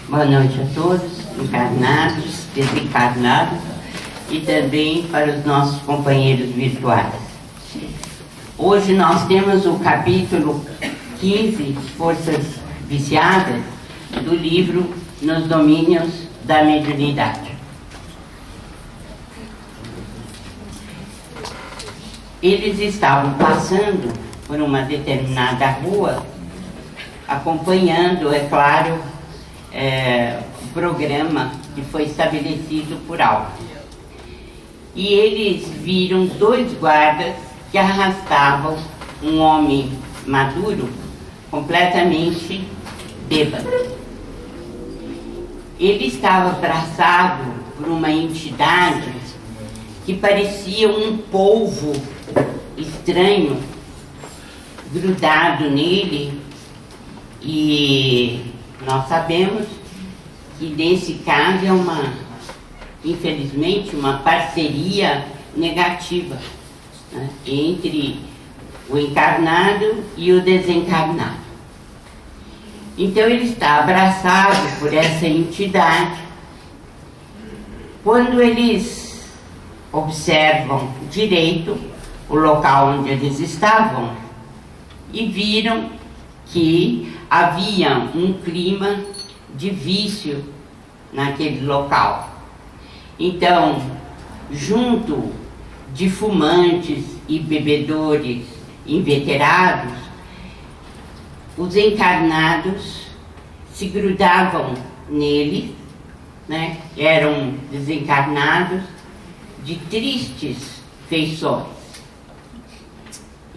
Boa noite a todos, encarnados, desencarnados e também para os nossos companheiros virtuais. Hoje nós temos o capítulo 15, Forças Viciadas, do livro Nos Domínios da Mediunidade. Eles estavam passando por uma determinada rua, acompanhando, é claro, o programa que foi estabelecido por Alfa. E eles viram dois guardas que arrastavam um homem maduro, completamente bêbado. Ele estava abraçado por uma entidade que parecia um polvo estranho grudado nele, e nós sabemos que nesse caso é infelizmente, uma parceria negativa, né, entre o encarnado e o desencarnado. Então ele está abraçado por essa entidade. Quando eles observam direito o local onde eles estavam e viram que havia um clima de vício naquele local. Então, junto de fumantes e bebedores inveterados, os encarnados se grudavam neles, né? Eram desencarnados de tristes feições.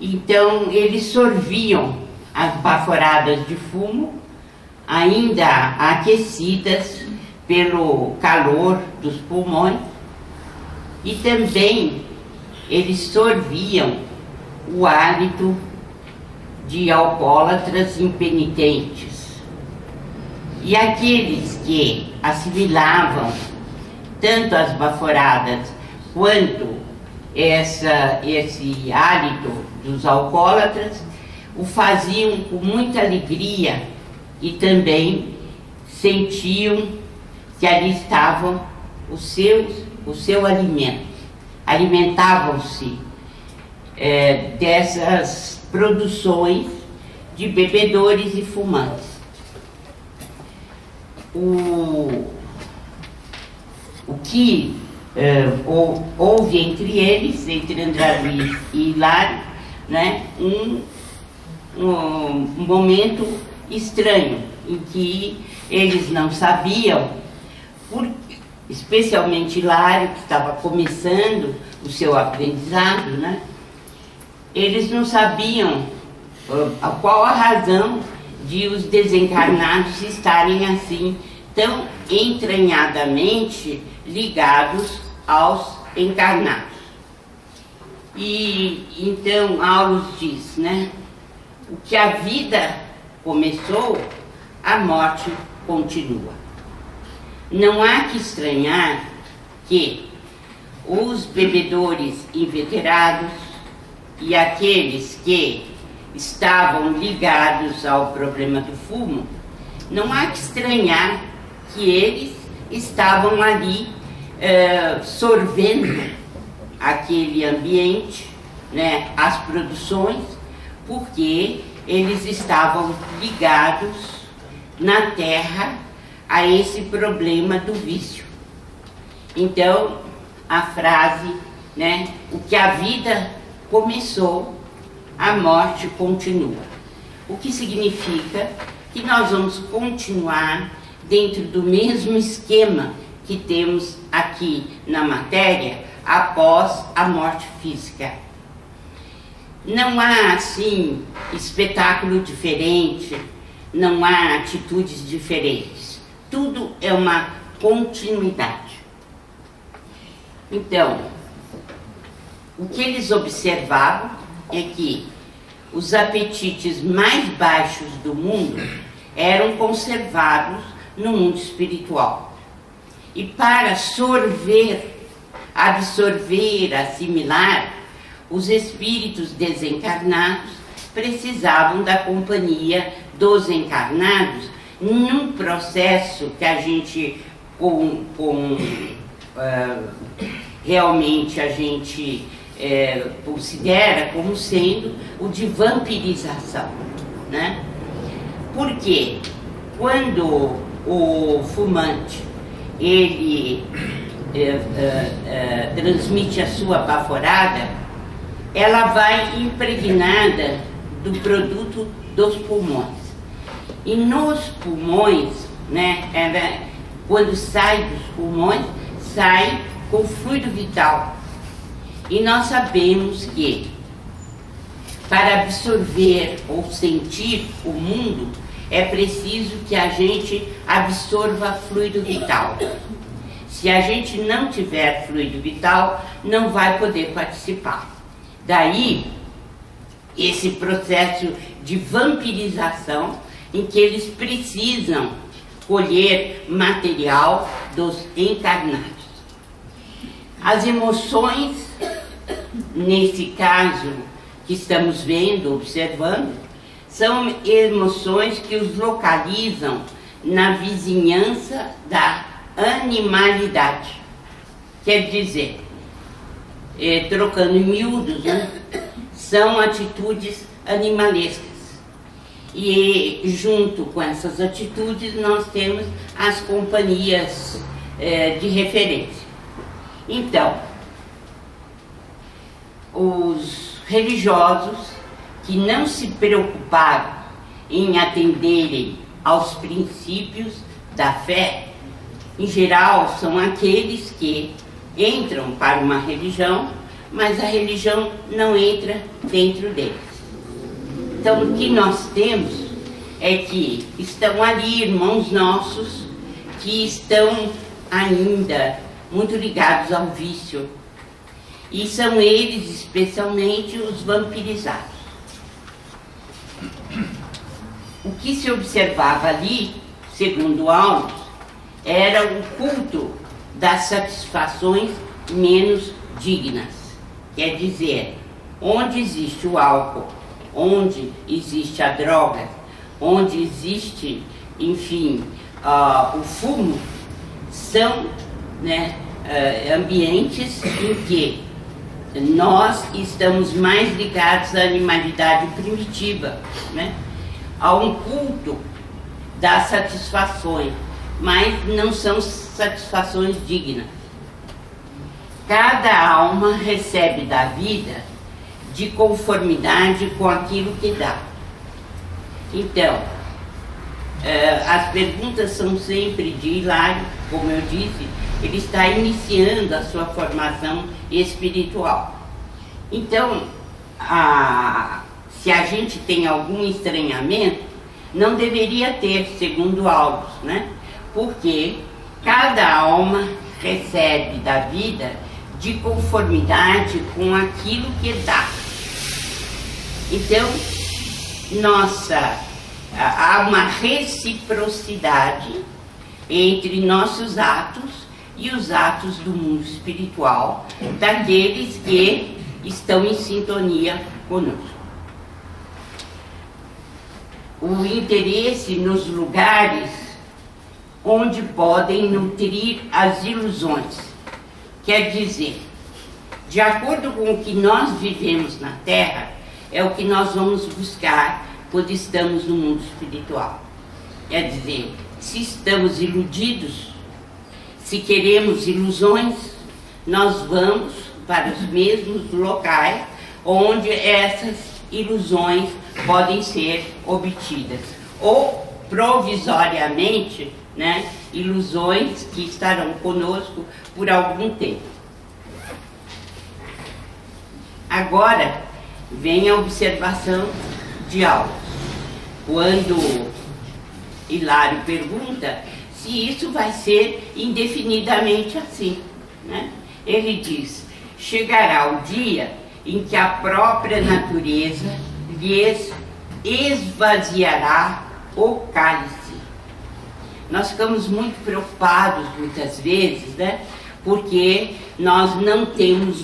Então, eles sorviam as baforadas de fumo, ainda aquecidas pelo calor dos pulmões, e também eles sorviam o hálito de alcoólatras impenitentes. E aqueles que assimilavam tanto as baforadas quanto esse hálito dos alcoólatras o faziam com muita alegria e também sentiam que ali estavam o seu alimento. Alimentavam-se dessas produções de bebedores e fumantes. O que houve entre eles, entre André Luiz e Hilário, né, um momento estranho, em que eles não sabiam, especialmente Hilário, que estava começando o seu aprendizado, né? Eles não sabiam qual a razão de os desencarnados estarem assim, tão entranhadamente ligados aos encarnados. E então Aulus diz, né? O que a vida começou, a morte continua. Não há que estranhar que os bebedores inveterados e aqueles que estavam ligados ao problema do fumo, não há que estranhar que eles estavam ali sorvendo aquele ambiente, né, as produções, porque eles estavam ligados na Terra a esse problema do vício. Então, a frase, né, o que a vida começou, a morte continua. O que significa que nós vamos continuar dentro do mesmo esquema que temos aqui na matéria após a morte física. Não há, assim, espetáculo diferente, não há atitudes diferentes. Tudo é uma continuidade. Então, o que eles observavam é que os apetites mais baixos do mundo eram conservados no mundo espiritual. E para absorver, assimilar, os espíritos desencarnados precisavam da companhia dos encarnados num processo que a gente, realmente a gente considera como sendo o de vampirização, né? Porque quando o fumante ele transmite a sua baforada, ela vai impregnada do produto dos pulmões. E nos pulmões, né, quando sai dos pulmões, sai com fluido vital. E nós sabemos que para absorver ou sentir o mundo, é preciso que a gente absorva fluido vital. Se a gente não tiver fluido vital, não vai poder participar. Daí, esse processo de vampirização, em que eles precisam colher material dos encarnados. As emoções, nesse caso que estamos vendo, observando, são emoções que os localizam na vizinhança da animalidade. Quer dizer, trocando em miúdos, né, são atitudes animalescas. E junto com essas atitudes nós temos as companhias de referência. Então, os religiosos que não se preocuparam em atenderem aos princípios da fé, em geral são aqueles que entram para uma religião, mas a religião não entra dentro deles. Então, o que nós temos é que estão ali irmãos nossos que estão ainda muito ligados ao vício, e são eles especialmente os vampirizados. O que se observava ali, segundo Aulus, era o culto das satisfações menos dignas. Quer dizer, onde existe o álcool, onde existe a droga, onde existe, enfim, o fumo, são, né, ambientes em que nós estamos mais ligados à animalidade primitiva, né, a um culto das satisfações, mas não são satisfações dignas. Cada alma recebe da vida de conformidade com aquilo que dá. Então, as perguntas são sempre de Hilário, como eu disse, ele está iniciando a sua formação espiritual. Então, se a gente tem algum estranhamento, não deveria ter, segundo Aulus, né? Porque cada alma recebe da vida de conformidade com aquilo que dá. Então, há uma reciprocidade entre nossos atos e os atos do mundo espiritual, daqueles que estão em sintonia conosco. O interesse nos lugares onde podem nutrir as ilusões. Quer dizer, de acordo com o que nós vivemos na Terra, é o que nós vamos buscar quando estamos no mundo espiritual. Quer dizer, se estamos iludidos, se queremos ilusões, nós vamos para os mesmos locais onde essas ilusões podem ser obtidas, ou provisoriamente, né, ilusões que estarão conosco por algum tempo. Agora vem a observação de Aulus, quando Hilário pergunta se isso vai ser indefinidamente assim, né? Ele diz: chegará o dia em que a própria natureza lhes esvaziará o cálice. Nós ficamos muito preocupados muitas vezes, né? Porque nós não temos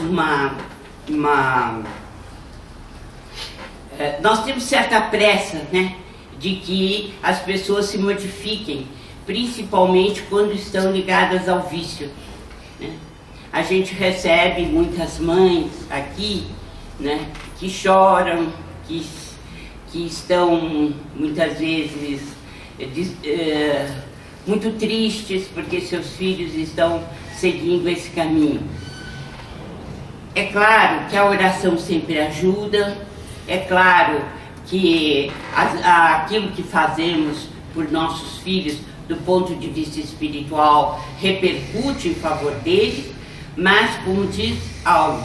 nós temos certa pressa, né, de que as pessoas se modifiquem, principalmente quando estão ligadas ao vício, né? A gente recebe muitas mães aqui, né, que choram, que estão muitas vezes muito tristes porque seus filhos estão seguindo esse caminho. É claro que a oração sempre ajuda, é claro que aquilo que fazemos por nossos filhos, do ponto de vista espiritual, repercute em favor deles, mas, como diz Aulos,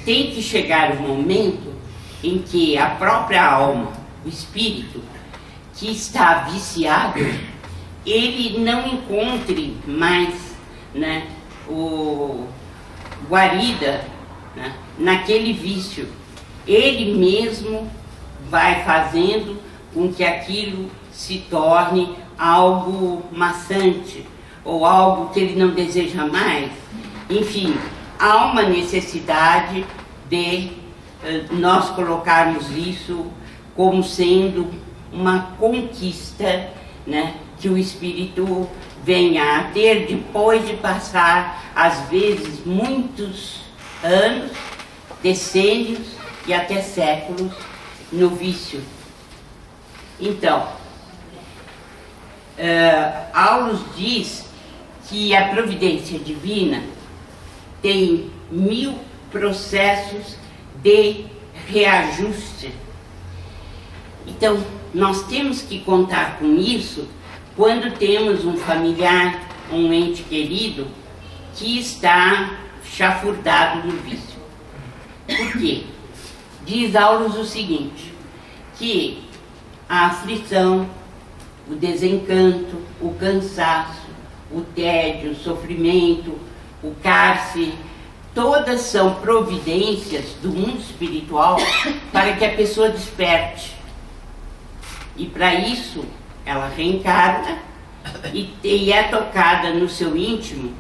tem que chegar o momento em que a própria alma, o espírito, que está viciado, ele não encontre mais, né, guarida, né, naquele vício. Ele mesmo vai fazendo com que aquilo se torne algo maçante, ou algo que ele não deseja mais. Enfim, há uma necessidade de nós colocarmos isso como sendo uma conquista, né, que o espírito venha a ter depois de passar, às vezes, muitos anos, decênios e até séculos no vício. Então, Aulos diz que a providência divina tem 1000 processos de reajuste. Então, nós temos que contar com isso quando temos um familiar, um ente querido, que está chafurdado no vício. Por quê? Diz Aulos o seguinte, que a aflição, o desencanto, o cansaço, o tédio, o sofrimento, o cárcere, todas são providências do mundo espiritual para que a pessoa desperte. E para isso, ela reencarna e é tocada no seu íntimo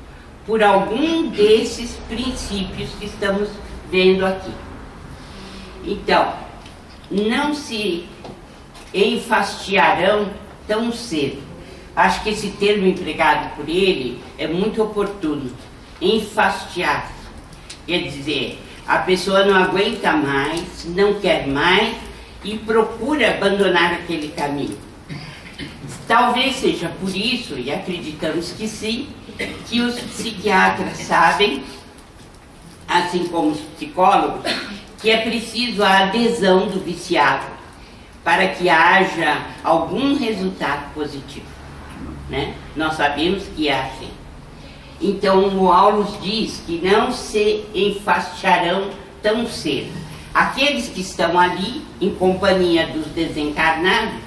por algum desses princípios que estamos vendo aqui. Então, não se enfastiarão tão cedo. Acho que esse termo empregado por ele é muito oportuno. Enfastiar. Quer dizer, a pessoa não aguenta mais, não quer mais e procura abandonar aquele caminho. Talvez seja por isso, e acreditamos que sim, que os psiquiatras sabem, assim como os psicólogos, que é preciso a adesão do viciado para que haja algum resultado positivo, né? Nós sabemos que é assim. Então, o Aulos diz que não se enfastiarão tão cedo. Aqueles que estão ali, em companhia dos desencarnados,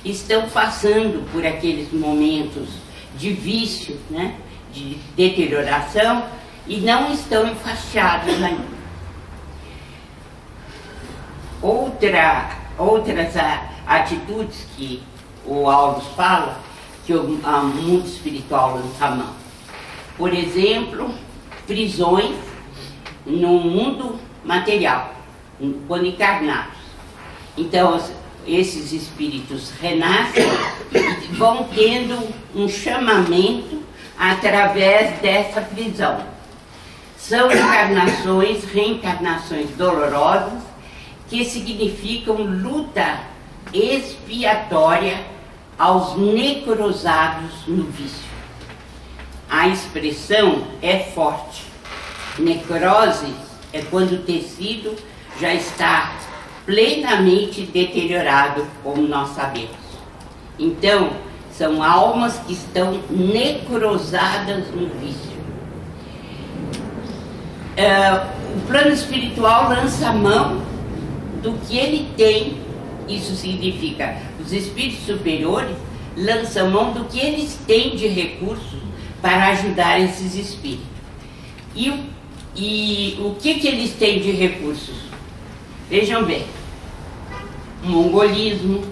estão passando por aqueles momentos de vício, né, de deterioração, e não estão enfastiados ainda. Outras atitudes que o Aulos fala, que o mundo espiritual lança a mão. Por exemplo, prisões no mundo material, quando encarnados. Então, esses espíritos renascem e vão tendo um chamamento através dessa prisão. São encarnações, reencarnações dolorosas, que significam luta expiatória aos necrosados no vício. A expressão é forte. Necrose é quando o tecido já está plenamente deteriorado, como nós sabemos. Então, são almas que estão necrosadas no vício. O plano espiritual lança a mão do que ele tem. Isso significa, os espíritos superiores lançam mão do que eles têm de recursos para ajudar esses espíritos. E o que eles têm de recursos? Vejam bem, o mongolismo,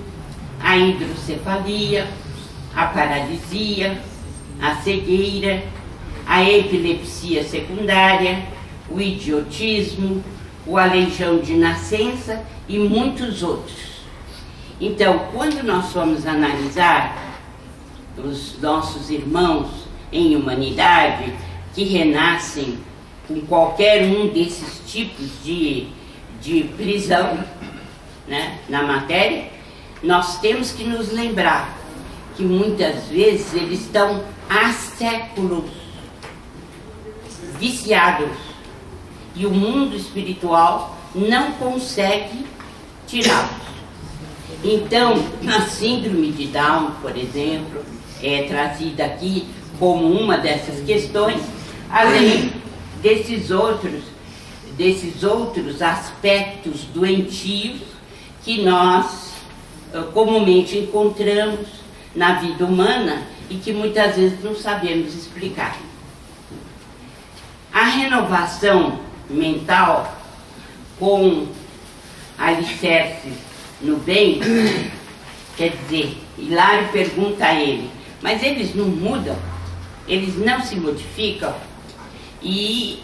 a hidrocefalia, a paralisia, a cegueira, a epilepsia secundária, o idiotismo, o aleijão de nascença e muitos outros. Então, quando nós formos analisar os nossos irmãos em humanidade que renascem com qualquer um desses tipos de prisão, né, na matéria, nós temos que nos lembrar que muitas vezes eles estão há séculos viciados e o mundo espiritual não consegue tirá-los. Então, a síndrome de Down, por exemplo, é trazida aqui como uma dessas questões, além desses outros aspectos doentios que nós comumente encontramos na vida humana e que muitas vezes não sabemos explicar. A renovação mental com alicerces no bem, quer dizer, Hilário pergunta a ele, mas eles não mudam? Eles não se modificam? E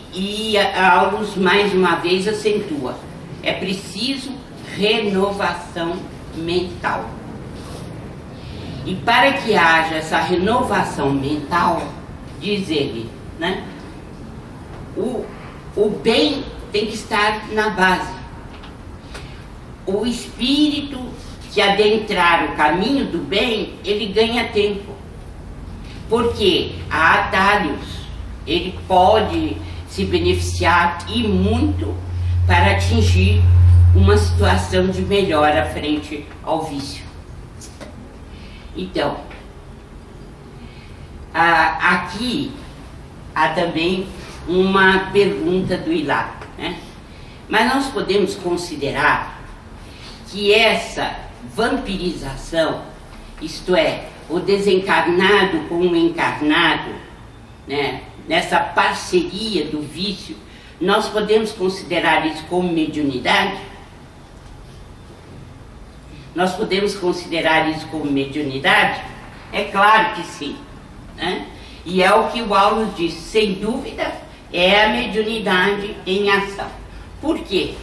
Aulus mais uma vez acentua, é preciso renovação mental. E para que haja essa renovação mental, diz ele, né, o bem tem que estar na base. O espírito que adentrar o caminho do bem, ele ganha tempo. Porque há atalhos, ele pode se beneficiar e muito para atingir uma situação de melhora frente ao vício. Então, aqui há também uma pergunta do Hilário, né? Mas nós podemos considerar que essa vampirização, isto é, o desencarnado com o encarnado, né, nessa parceria do vício, nós podemos considerar isso como mediunidade? Nós podemos considerar isso como mediunidade? É claro que sim, né? E é o que o Aulus diz, sem dúvida, é a mediunidade em ação. Por quê?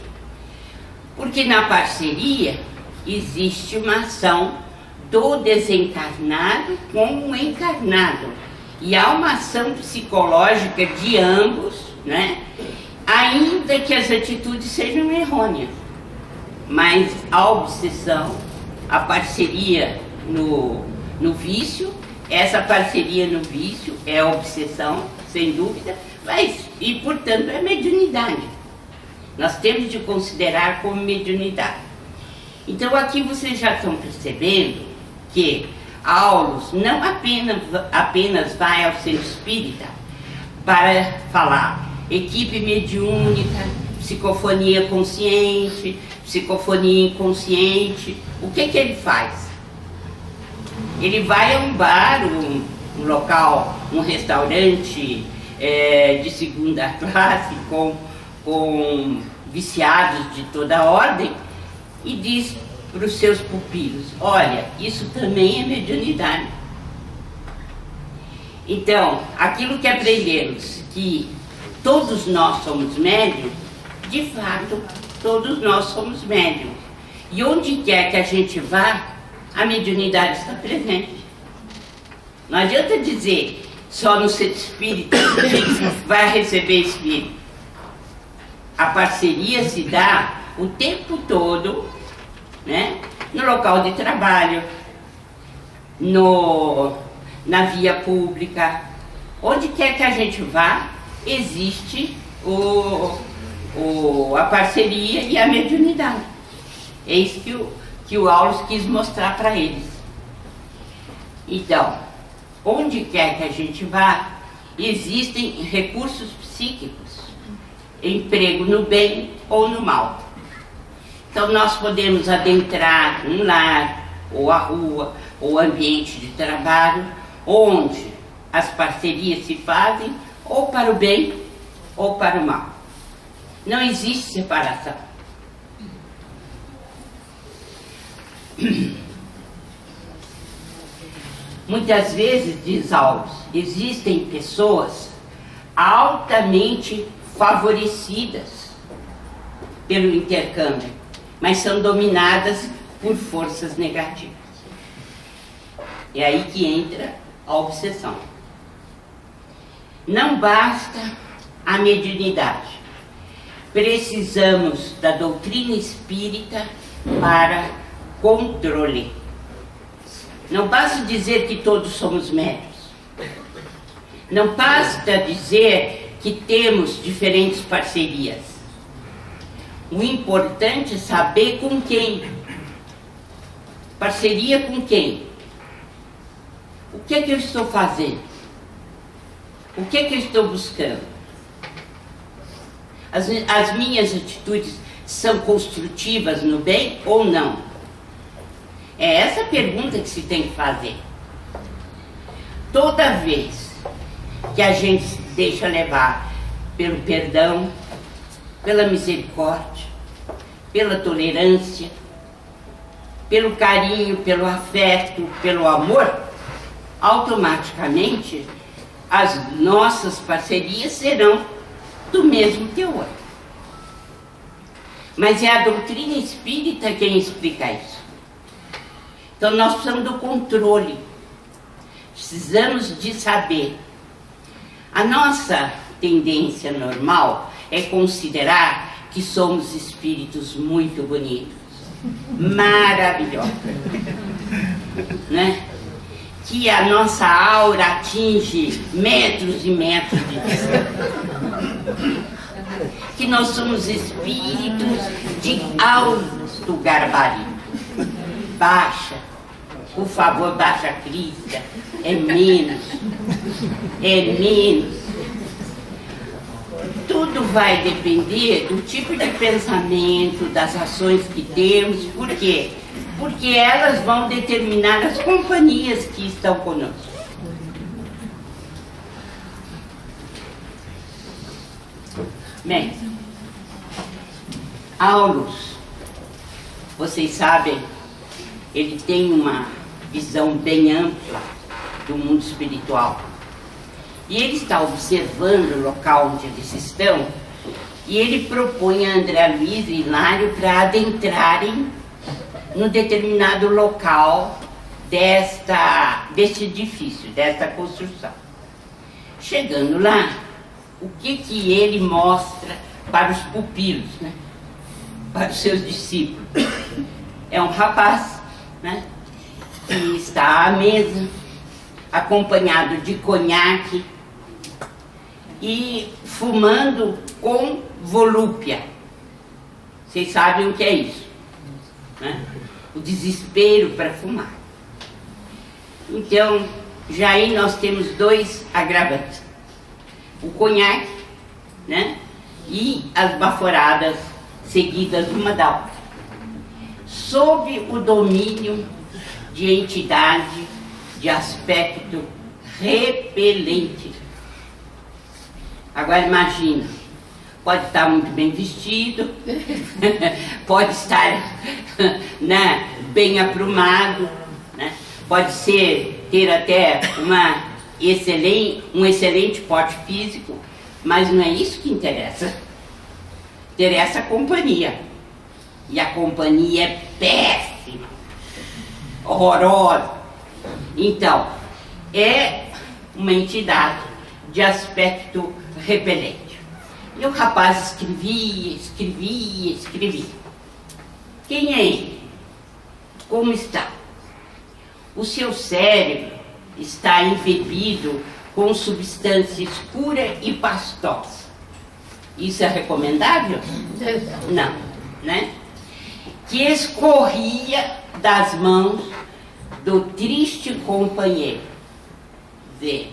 Porque na parceria existe uma ação do desencarnado com o encarnado. E há uma ação psicológica de ambos, né? Ainda que as atitudes sejam errôneas. Mas a obsessão, a parceria no vício, essa parceria no vício é a obsessão, sem dúvida, mas, e portanto é mediunidade. Nós temos de considerar como mediunidade. Então aqui vocês já estão percebendo que Aulus não apenas vai ao centro espírita para falar equipe mediúnica, psicofonia consciente, psicofonia inconsciente. O que ele faz? Ele vai a um bar, um local, um restaurante de segunda classe com viciados de toda ordem e diz para os seus pupilos, olha, isso também é mediunidade. Então, aquilo que aprendemos, que todos nós somos médiums, de fato, todos nós somos médiums. E onde quer que a gente vá, a mediunidade está presente. Não adianta dizer, só no centro espírita a gente vai receber espírito. A parceria se dá o tempo todo, né? No local de trabalho, na via pública, onde quer que a gente vá, existe a parceria e a mediunidade. É isso que o Aulus quis mostrar para eles. Então, onde quer que a gente vá, existem recursos psíquicos, emprego no bem ou no mal. Então nós podemos adentrar um lar, ou a rua, ou ambiente de trabalho, onde as parcerias se fazem ou para o bem ou para o mal. Não existe separação. Muitas vezes, diz Aulus, existem pessoas altamente favorecidas pelo intercâmbio, mas são dominadas por forças negativas. É aí que entra a obsessão. Não basta a mediunidade. Precisamos da doutrina espírita para controle. Não basta dizer que todos somos médios. Não basta dizer que temos diferentes parcerias. O importante é saber com quem. Parceria com quem? O que é que eu estou fazendo? O que é que eu estou buscando? As minhas atitudes são construtivas no bem ou não? É essa a pergunta que se tem que fazer. Toda vez que a gente se deixa levar pelo perdão, pela misericórdia, pela tolerância, pelo carinho, pelo afeto, pelo amor, automaticamente as nossas parcerias serão do mesmo teor. Mas é a doutrina espírita quem explica isso. Então nós precisamos do controle, precisamos de saber. A nossa tendência normal é considerar que somos espíritos muito bonitos, maravilhosos, né? Que a nossa aura atinge metros e metros de distância, que nós somos espíritos de alto gabarito. Baixa, por favor, baixa a crista, é menos. Tudo vai depender do tipo de pensamento, das ações que temos. Por quê? Porque elas vão determinar as companhias que estão conosco. Bem, Aulus, vocês sabem, ele tem uma visão bem ampla do mundo espiritual. E ele está observando o local onde eles estão, e ele propõe a André Luiz e Hilário para adentrarem num determinado local deste edifício, desta construção. Chegando lá, o que ele mostra para os pupilos, né? Para os seus discípulos? É um rapaz, né? Que está à mesa, acompanhado de conhaque e fumando com volúpia. Vocês sabem o que é isso, né? O desespero para fumar. Então, já aí nós temos dois agravantes: o conhaque, né? E as baforadas seguidas uma da outra, sob o domínio de entidade de aspecto repelente. Agora imagina, pode estar muito bem vestido, pode estar, né, bem aprumado, né? Pode ter até um excelente porte físico, mas não é isso que interessa. Interessa a companhia. E a companhia é péssima, horrorosa. Então, é uma entidade de aspecto repelente. E o rapaz escrevia. Quem é ele? Como está? O seu cérebro está embebido com substância escura e pastosa. Isso é recomendável? Não, né? Que escorria das mãos do triste companheiro. Vê,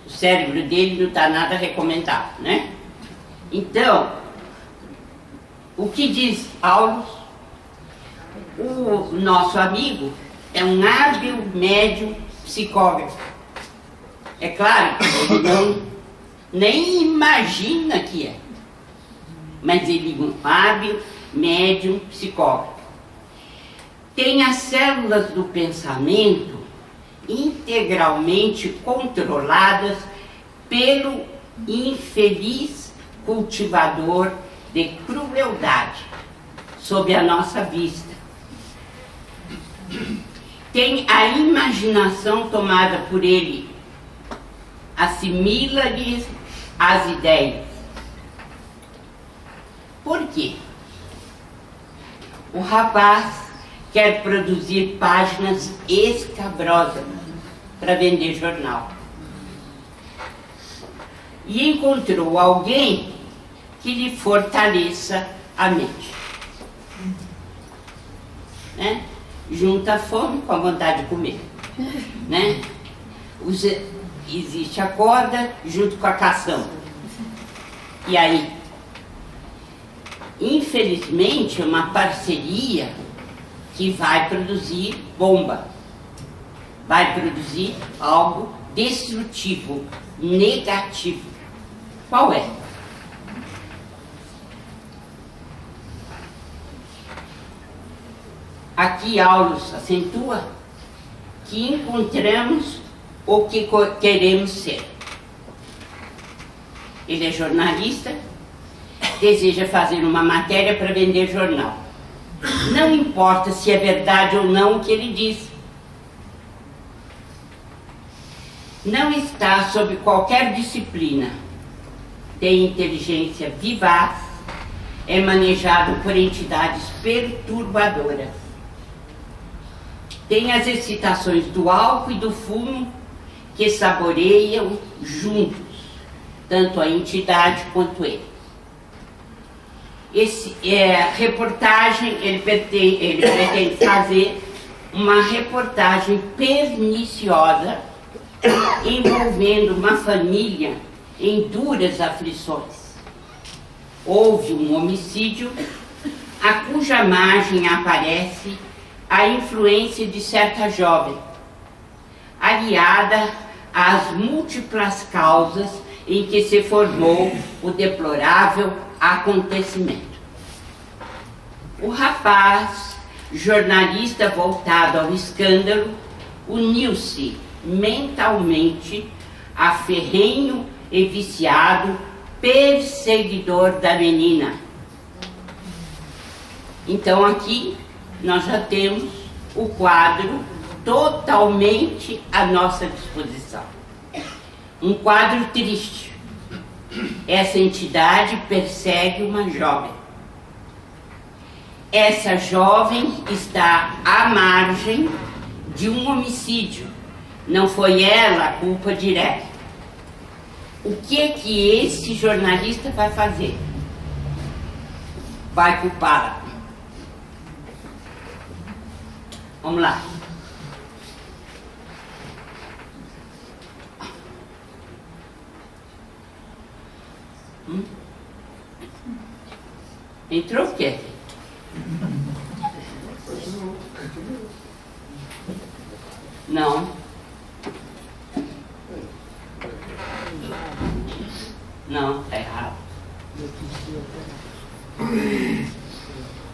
o cérebro dele não está nada recomendável, né? Então, o que diz Aulus? O nosso amigo é um hábil médium psicógrafo. É claro que ele nem imagina que é, mas ele é um hábil médium psicógrafo. Tem as células do pensamento integralmente controladas pelo infeliz cultivador de crueldade sob a nossa vista, tem a imaginação tomada por ele, assimila-lhe as ideias. Por quê? O rapaz quer produzir páginas escabrosas para vender jornal. E encontrou alguém que lhe fortaleça a mente. Né? Junta a fome com a vontade de comer. Né? Existe a corda junto com a cação. E aí? Infelizmente, é uma parceria que vai produzir bomba. Vai produzir algo destrutivo, negativo. Qual é? Aqui Aulus acentua que encontramos o que queremos ser. Ele é jornalista, deseja fazer uma matéria para vender jornal. Não importa se é verdade ou não o que ele diz. Não está sob qualquer disciplina. Tem inteligência vivaz, é manejado por entidades perturbadoras. Tem as excitações do álcool e do fumo que saboreiam juntos, tanto a entidade quanto ele. Reportagem, ele pretende fazer uma reportagem perniciosa envolvendo uma família em duras aflições. Houve um homicídio a cuja margem aparece a influência de certa jovem, aliada às múltiplas causas em que se formou o deplorável acontecimento. O rapaz, jornalista voltado ao escândalo, uniu-se mentalmente a ferrenho e viciado perseguidor da menina. Então aqui nós já temos o quadro totalmente à nossa disposição. Um quadro triste. Essa entidade persegue uma jovem. Essa jovem está à margem de um homicídio. Não foi ela a culpa direta. O que esse jornalista vai fazer? Vai culpá-la. Vamos lá. Entrou o quê? Não. Não, tá errado.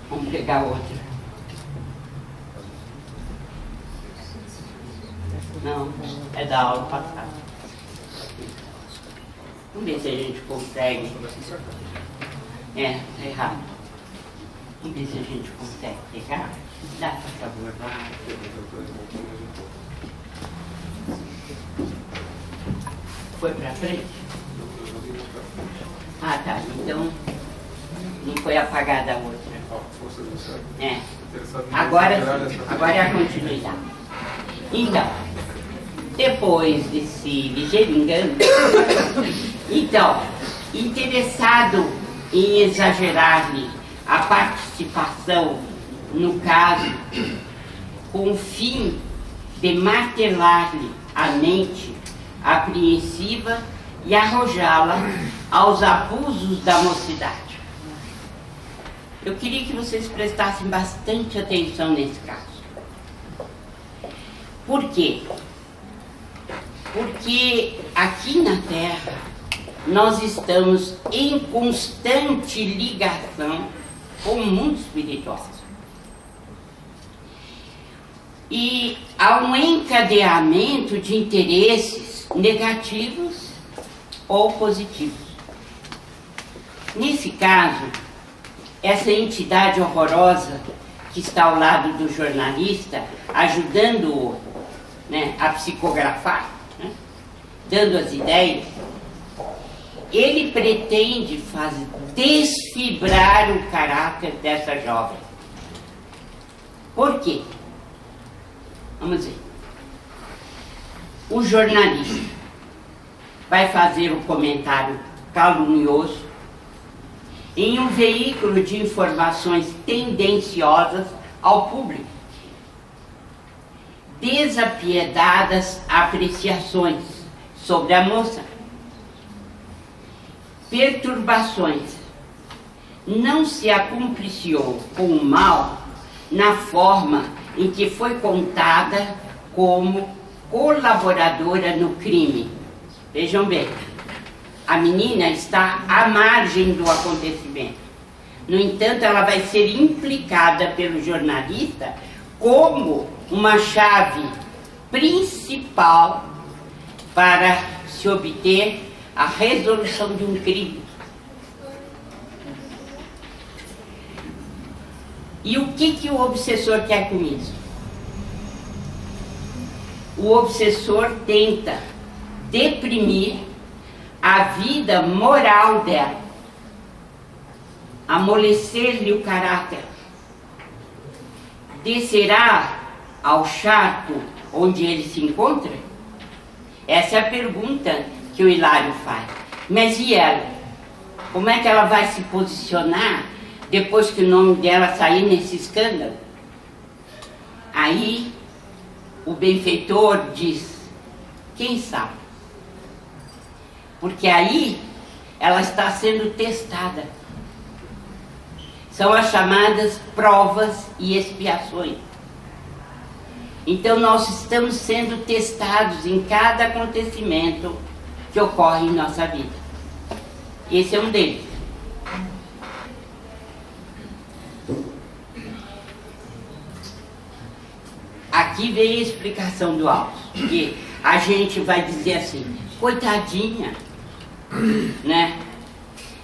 Vamos pegar outra. Não, é da aula passada. Vamos ver se a gente consegue. Tá errado. Vamos ver se a gente consegue pegar. Dá, por favor, lá. Foi pra frente? Ah, tá. Então, não foi apagada a outra. Agora é a continuidade. Então, depois desse ligeiro engano, então, interessado em exagerar-lhe a participação no caso, com o fim de martelar-lhe a mente apreensiva e arrojá-la aos abusos da mocidade. Eu queria que vocês prestassem bastante atenção nesse caso. Por quê? Porque aqui na Terra nós estamos em constante ligação com o mundo espiritual. E há um encadeamento de interesses negativos ou positivos. Nesse caso, essa entidade horrorosa que está ao lado do jornalista, ajudando-o, né, a psicografar, né, dando as ideias, ele pretende desfibrar o caráter dessa jovem. Por quê? Vamos ver. O jornalista vai fazer um comentário calunioso em um veículo de informações tendenciosas ao público, desapiedadas apreciações sobre a moça, perturbações. Não se acompliciou com o mal na forma em que foi contada como colaboradora no crime. Vejam bem, a menina está à margem do acontecimento. No entanto, ela vai ser implicada pelo jornalista como uma chave principal para se obter a resolução de um crime. E o que o obsessor quer com isso? O obsessor tenta deprimir a vida moral dela, amolecer-lhe o caráter. Descerá ao charco onde ele se encontra? Essa é a pergunta que o Hilário faz. Mas e ela? Como é que ela vai se posicionar depois que o nome dela sair nesse escândalo? Aí o benfeitor diz: quem sabe? Porque aí ela está sendo testada. São as chamadas provas e expiações. Então nós estamos sendo testados em cada acontecimento que ocorre em nossa vida. Esse é um deles. Aqui vem a explicação do Alves, que a gente vai dizer assim: coitadinha, né?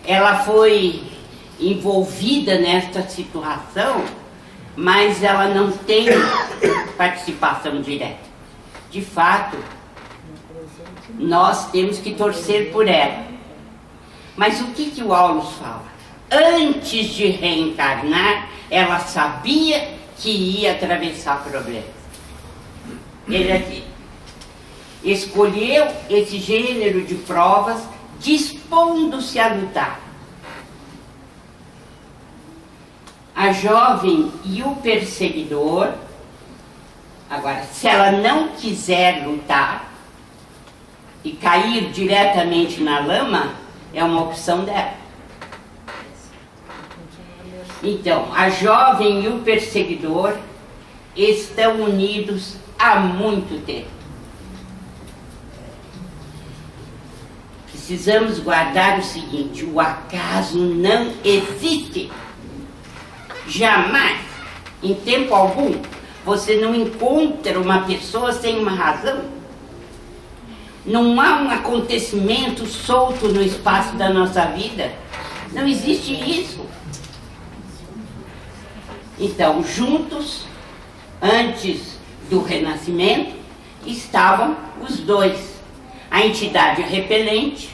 Ela foi envolvida nesta situação, mas ela não tem participação direta. De fato, nós temos que torcer por ela. Mas o que o Aulus fala? Antes de reencarnar, ela sabia que ia atravessar problemas. Ele aqui escolheu esse gênero de provas, dispondo-se a lutar. A jovem e o perseguidor, agora, se ela não quiser lutar e cair diretamente na lama, é uma opção dela. Então, a jovem e o perseguidor estão unidos há muito tempo. Precisamos guardar o seguinte: o acaso não existe. Jamais, em tempo algum, você não encontra uma pessoa sem uma razão. Não há um acontecimento solto no espaço da nossa vida. Não existe isso. Então, juntos, antes do renascimento, estavam os dois: a entidade repelente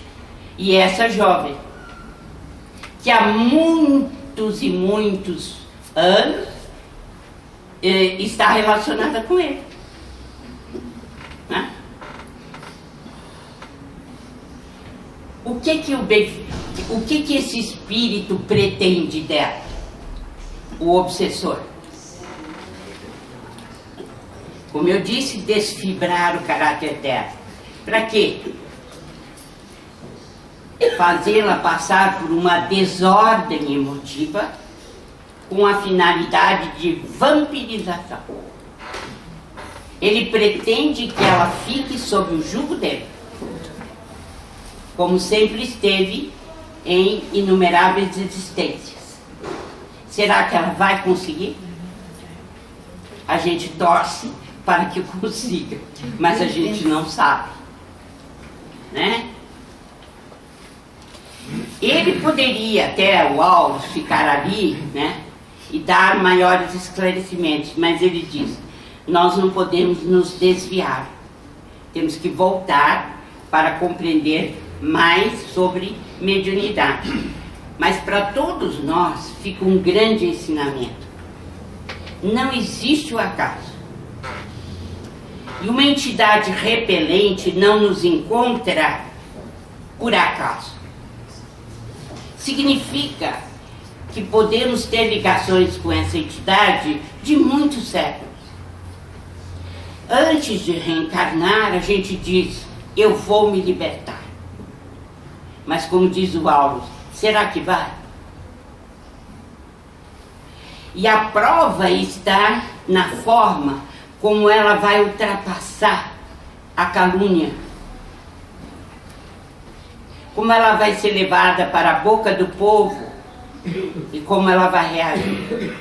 e essa jovem, que há muitos e muitos anos está relacionada com ele, né? O que esse espírito pretende dela? O obsessor, como eu disse, desfibrar o caráter dela. Para quê? Fazê-la passar por uma desordem emotiva com a finalidade de vampirização. Ele pretende que ela fique sob o jugo dele, como sempre esteve em inumeráveis existências. Será que ela vai conseguir? A gente torce para que consiga, mas a gente não sabe, né? Ele poderia até, o Aulus, ficar ali, né, e dar maiores esclarecimentos, mas ele diz: nós não podemos nos desviar, temos que voltar para compreender mais sobre mediunidade. Mas para todos nós fica um grande ensinamento: não existe o acaso, e uma entidade repelente não nos encontra por acaso. Significa que podemos ter ligações com essa entidade de muitos séculos. Antes de reencarnar, a gente diz: eu vou me libertar. Mas como diz o Aulos, será que vai? E a prova está na forma como ela vai ultrapassar a calúnia, como ela vai ser levada para a boca do povo e como ela vai reagir.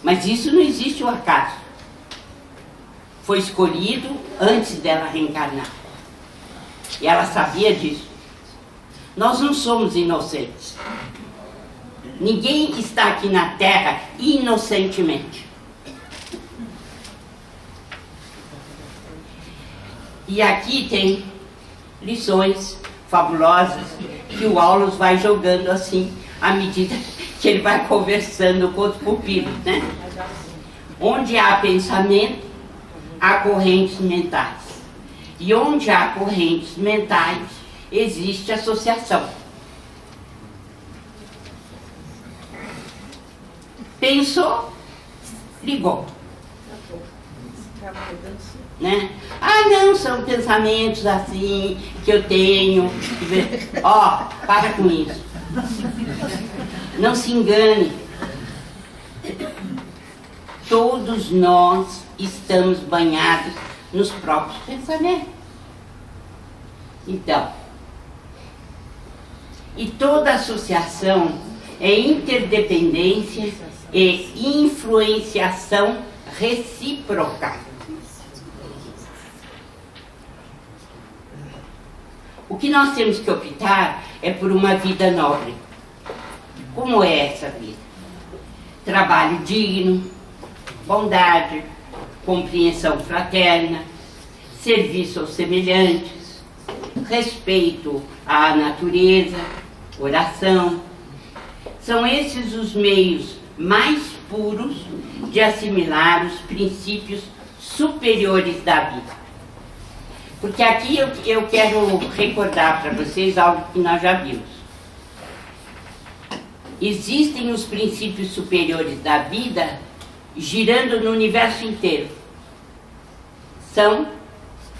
Mas isso não existe o acaso. Foi escolhido antes dela reencarnar. E ela sabia disso. Nós não somos inocentes. Ninguém está aqui na Terra inocentemente. E aqui tem lições fabulosas que o Aulos vai jogando assim, à medida que ele vai conversando com os pupilos, né? Onde há pensamento, há correntes mentais. E onde há correntes mentais, existe associação. Pensou, ligou. Né? Ah, não, são pensamentos assim que eu tenho. Ó, para com isso. Não se engane. Todos nós estamos banhados nos próprios pensamentos. Então, e toda associação é interdependência e influenciação recíproca. O que nós temos que optar é por uma vida nobre. Como é essa vida? Trabalho digno, bondade, compreensão fraterna, serviço aos semelhantes, respeito à natureza, oração. São esses os meios mais puros de assimilar os princípios superiores da vida. Porque aqui eu quero recordar para vocês algo que nós já vimos. Existem os princípios superiores da vida girando no universo inteiro. São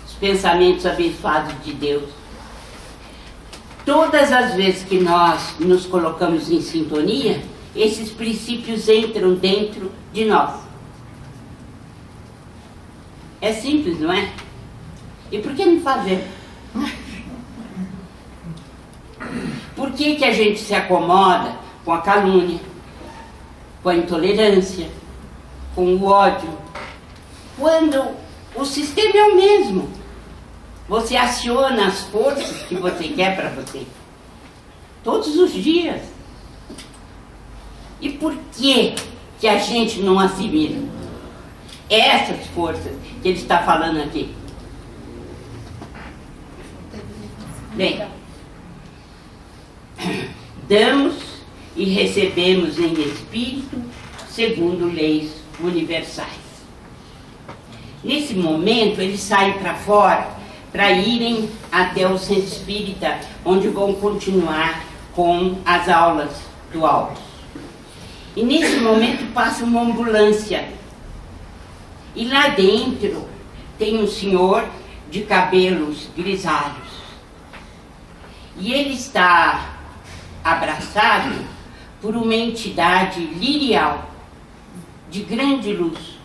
os pensamentos abençoados de Deus. Todas as vezes que nós nos colocamos em sintonia, esses princípios entram dentro de nós. É simples, não é? E por que não fazer? Por que a gente se acomoda com a calúnia, com a intolerância, com o ódio, quando o sistema é o mesmo? Você aciona as forças que você quer para você, todos os dias. E por que a gente não assimila essas forças que ele está falando aqui? Bem, damos e recebemos em espírito segundo leis universais. Nesse momento, eles saem para fora para irem até o centro espírita, onde vão continuar com as aulas do Aulos. E nesse momento passa uma ambulância. E lá dentro tem um senhor de cabelos grisalhos. E ele está abraçado por uma entidade lirial, de grande luz.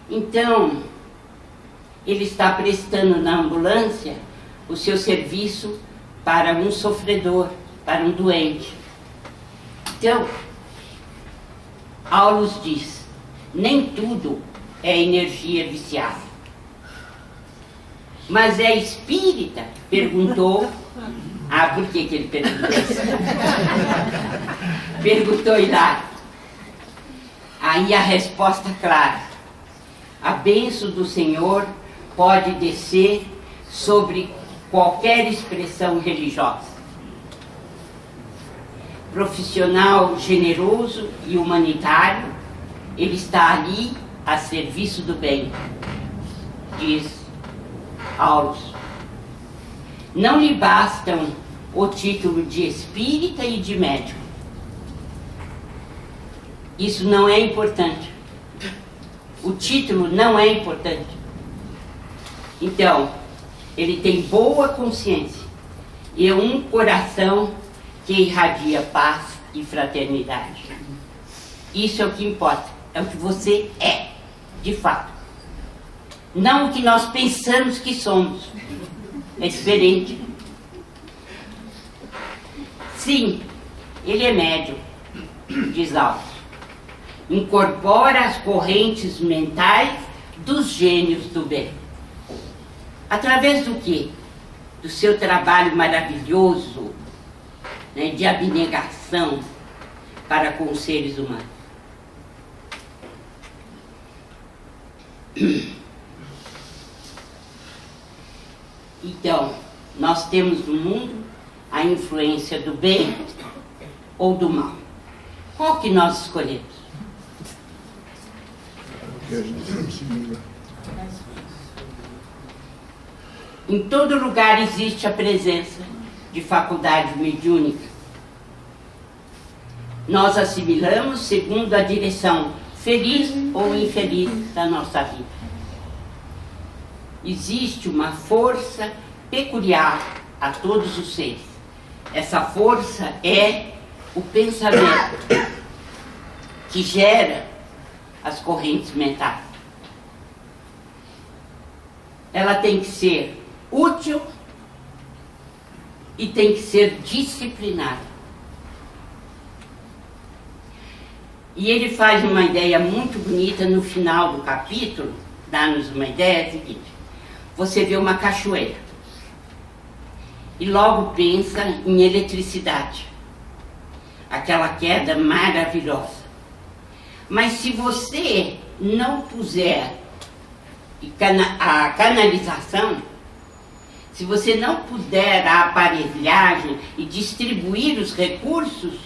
Então, ele está prestando na ambulância o seu serviço para um sofredor, para um doente. Então, Aulos diz: nem tudo é energia viciada. Mas é espírita? Perguntou. Ah, por que ele perguntou isso? Perguntou Hilário. Aí a resposta clara. A bênção do Senhor pode descer sobre qualquer expressão religiosa. Profissional generoso e humanitário, ele está ali a serviço do bem, diz Aulos. Não lhe bastam o título de espírita e de médium. Isso não é importante. O título não é importante. Então, ele tem boa consciência e um coração que irradia paz e fraternidade. Isso é o que importa, é o que você é, de fato. Não o que nós pensamos que somos. É diferente. Sim, ele é médium, diz Aulos. Incorpora as correntes mentais dos gênios do bem. Através do quê? Do seu trabalho maravilhoso, né, de abnegação para com os seres humanos. Então, nós temos no mundo a influência do bem ou do mal. Qual que nós escolhemos? Que a gente se assimila. Em todo lugar existe a presença de faculdade mediúnica. Nós assimilamos segundo a direção feliz ou infeliz da nossa vida. Existe uma força peculiar a todos os seres. Essa força é o pensamento que gera as correntes mentais. Ela tem que ser útil e tem que ser disciplinada. E ele faz uma ideia muito bonita no final do capítulo, dá-nos uma ideia, é a seguinte: você vê uma cachoeira e logo pensa em eletricidade, aquela queda maravilhosa. Mas se você não puser a canalização, se você não puder a aparelhagem e distribuir os recursos,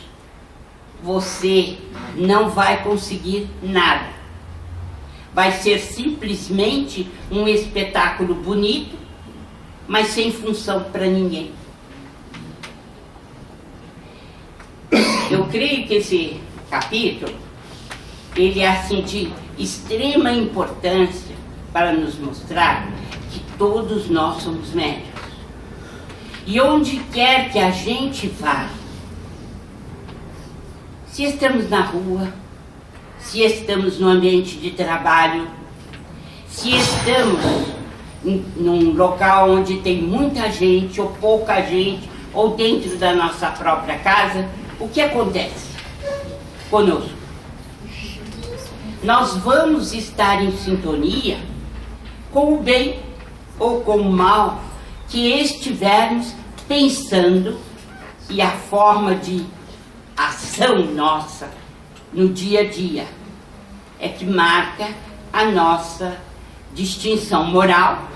você não vai conseguir nada. Vai ser simplesmente um espetáculo bonito, mas sem função para ninguém. Eu creio que esse capítulo, ele é assim de extrema importância para nos mostrar que todos nós somos médiuns. E onde quer que a gente vá, se estamos na rua, se estamos no ambiente de trabalho, se estamos num local onde tem muita gente ou pouca gente, ou dentro da nossa própria casa, o que acontece conosco? Nós vamos estar em sintonia com o bem ou com o mal que estivermos pensando, e a forma de ação nossa no dia a dia é que marca a nossa distinção moral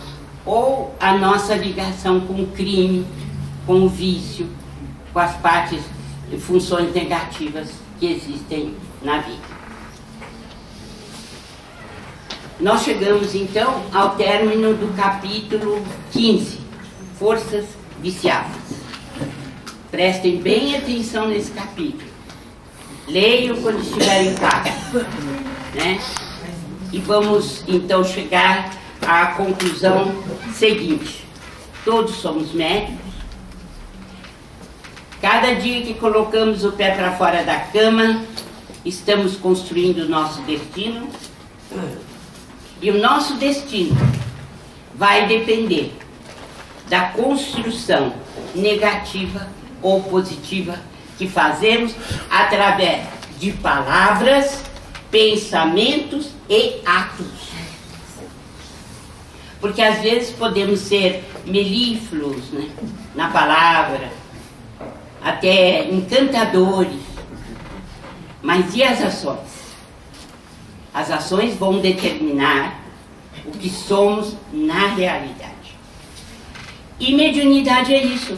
ou a nossa ligação com o crime, com o vício, com as partes e funções negativas que existem na vida. Nós chegamos então ao término do capítulo 15, Forças Viciadas. Prestem bem atenção nesse capítulo. Leiam quando estiverem em casa, né? E vamos então chegar à conclusão seguinte: todos somos médicos. Cada dia que colocamos o pé para fora da cama, estamos construindo o nosso destino. E o nosso destino vai depender da construção negativa ou positiva que fazemos através de palavras, pensamentos e atos. Porque às vezes podemos ser melífluos, né, na palavra, até encantadores, mas e as ações? As ações vão determinar o que somos na realidade. E mediunidade é isso.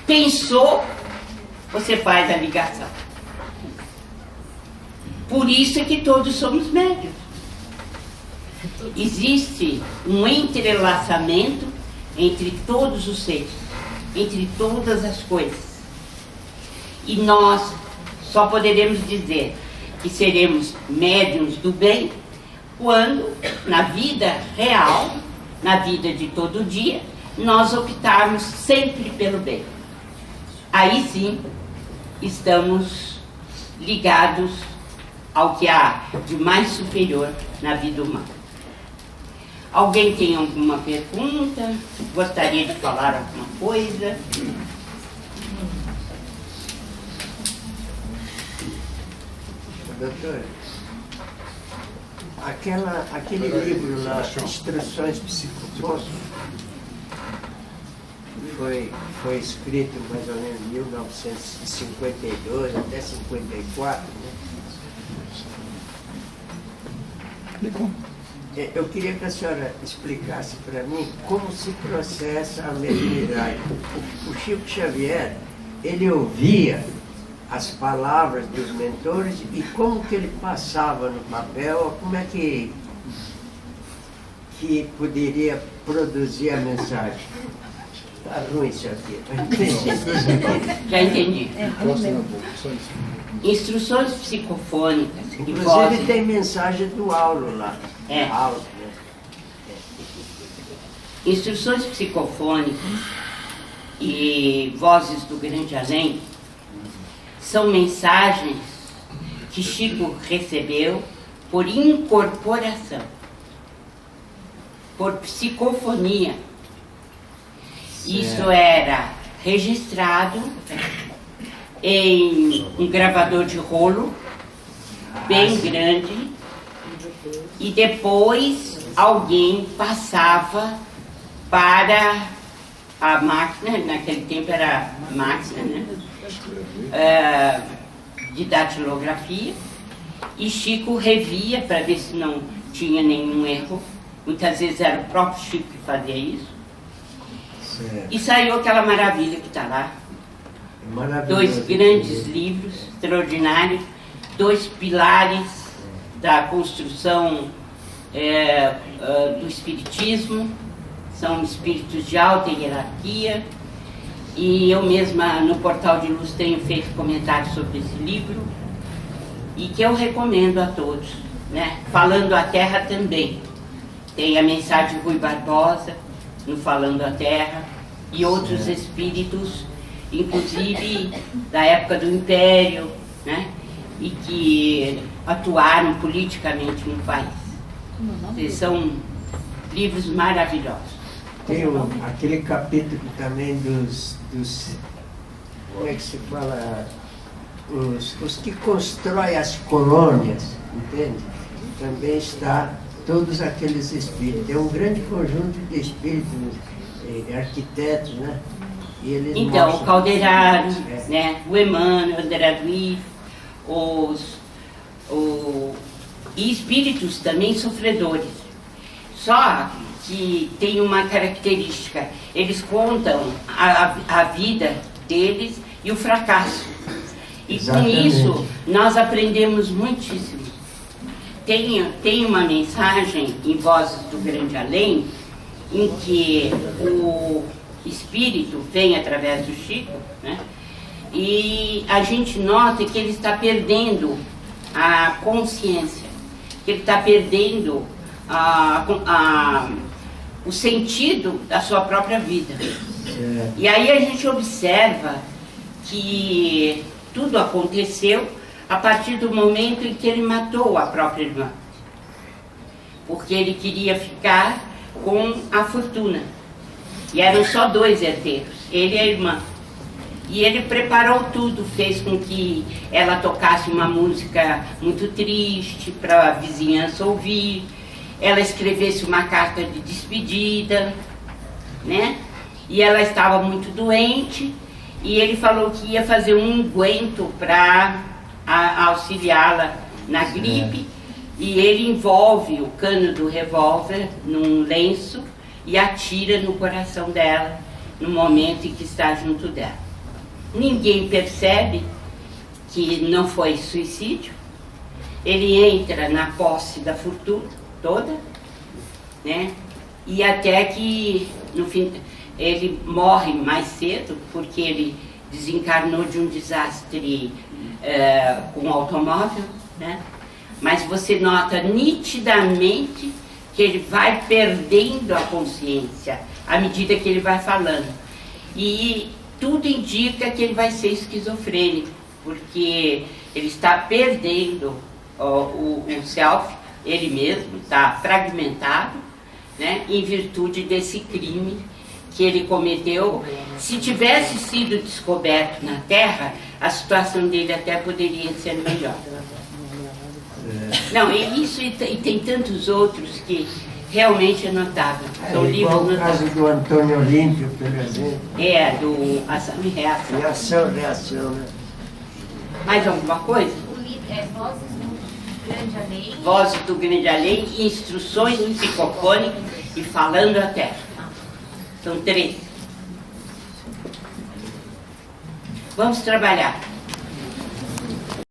Pensou, você faz a ligação. Por isso é que todos somos médiuns. Existe um entrelaçamento entre todos os seres, entre todas as coisas. E nós só poderemos dizer que seremos médiuns do bem quando, na vida real, na vida de todo dia, nós optarmos sempre pelo bem. Aí sim, estamos ligados ao que há de mais superior na vida humana. Alguém tem alguma pergunta? Gostaria de falar alguma coisa? Doutor, aquele livro lá, Instruções Psicofônicas, foi escrito mais ou menos em 1952 até 54, né? Eu queria que a senhora explicasse para mim como se processa a mediunidade. O Chico Xavier, ele ouvia as palavras dos mentores e como que ele passava no papel, como é que poderia produzir a mensagem. Está ruim isso aqui. Já entendi. Instruções psicofônicas. Inclusive tem mensagem do Aulo lá. É. Aulo, né? Instruções psicofônicas e vozes do grande além são mensagens que Chico recebeu por incorporação, por psicofonia. Isso era registrado em um gravador de rolo bem grande e depois alguém passava para a máquina, naquele tempo era máquina, né? De datilografia, e Chico revia para ver se não tinha nenhum erro. Muitas vezes era o próprio Chico que fazia isso. E saiu aquela maravilha que está lá. Dois grandes livros extraordinários, dois pilares da construção do espiritismo, são espíritos de alta hierarquia, e eu mesma no Portal de Luz tenho feito comentários sobre esse livro, e que eu recomendo a todos, né? Falando a Terra também. Tem a mensagem de Rui Barbosa, no Falando a Terra, e outros espíritos, inclusive da época do Império, né? E que atuaram politicamente no país. São livros maravilhosos. Tem aquele capítulo também dos como é que se fala, os que constroem as colônias, entende? Também está todos aqueles espíritos. É um grande conjunto de espíritos, arquitetos, né? E eles então, mostram, o Calderaro, né? O Emmanuel, o André Luiz, e espíritos também sofredores. Só que tem uma característica, eles contam a vida deles e o fracasso. E exatamente. Com isso, nós aprendemos muitíssimo. Tem uma mensagem em Vozes do Grande Além, em que o espírito vem através do Chico, né? E a gente nota que ele está perdendo a consciência, que ele está perdendo o sentido da sua própria vida. E aí a gente observa que tudo aconteceu a partir do momento em que ele matou a própria irmã, porque ele queria ficar com a fortuna, e eram só dois herdeiros, ele e a irmã. E ele preparou tudo, fez com que ela tocasse uma música muito triste para a vizinhança ouvir, ela escrevesse uma carta de despedida, né? E ela estava muito doente, e ele falou que ia fazer um unguento para auxiliá-la na gripe, e ele envolve o cano do revólver num lenço e atira no coração dela, no momento em que está junto dela. Ninguém percebe que não foi suicídio. Ele entra na posse da fortuna toda, né? E até que, no fim, ele morre mais cedo, porque ele desencarnou de um desastre com um automóvel, né? Mas você nota nitidamente que ele vai perdendo a consciência à medida que ele vai falando. E tudo indica que ele vai ser esquizofrênico, porque ele está perdendo o self, ele mesmo está fragmentado, né, em virtude desse crime que ele cometeu. Se tivesse sido descoberto na Terra, a situação dele até poderia ser melhor. Não, e isso e tem tantos outros que realmente é notável. São igual livros o caso notáveis. do Antônio Olímpio, por exemplo. Do Ação e Reação. E ação, reação, né? Mais alguma coisa? O livro é Vozes do Grande Além. Vozes do Grande Além, Instruções Psicofônicas e Falando a Terra. São 3. Vamos trabalhar.